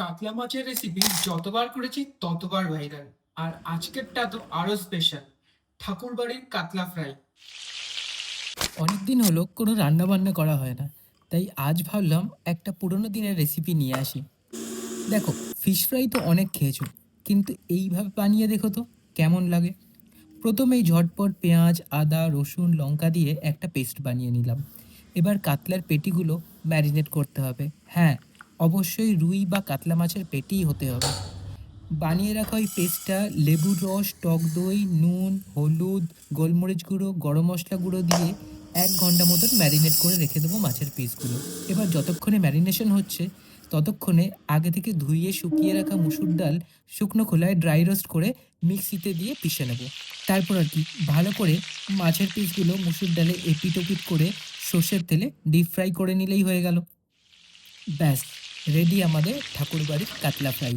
কাতলা মাছের রেসিপি যতবার করেছি ততবার ভাইরাল। আর আজকেরটা তো আরো স্পেশাল। ঠাকুরবাড়ির কাতলা ফ্রাই। অনেক দিন হলো কোনো রান্নাবান্না করা হয় না, তাই আজ ভাবলাম একটা পুরোনো দিনের রেসিপি নিয়ে আসি। দেখো, ফিশ ফ্রাই তো অনেক খেয়েছো, কিন্তু এইভাবে বানিয়ে দেখো তো কেমন লাগে। প্রথমেই ঝটপট পেঁয়াজ, আদা, রসুন, লঙ্কা দিয়ে একটা পেস্ট বানিয়ে নিলাম। এবার কাতলার পেটিগুলো ম্যারিনেট করতে হবে। হ্যাঁ, অবশ্যই রুই বা কাতলা মাছের পেটিই হতে হবে। বানিয়ে রাখা ওই পেস্টটা লেবুর রস, টক দই, নুন, হলুদ, গোলমরিচ গুঁড়ো, গরম মশলা গুঁড়ো দিয়ে ১ ঘন্টা মতন ম্যারিনেট করে রেখে দেবো মাছের পিসগুলো। এবার যতক্ষণে ম্যারিনেশন হচ্ছে, ততক্ষণে আগে থেকে ধুইয়ে শুকিয়ে রাখা মুসুর ডাল শুকনো খোলায় ড্রাই রোস্ট করে মিক্সিতে দিয়ে পিষে নেব। তারপর আর কি, ভালো করে মাছের পিসগুলো মুসুর ডালে এপিট ওপিট করে সর্ষের তেলে ডিপ ফ্রাই করে নিলেই হয়ে গেল। ব্যাস, রেডি আমাদের ঠাকুরবাড়ির কাতলা ফ্রাই।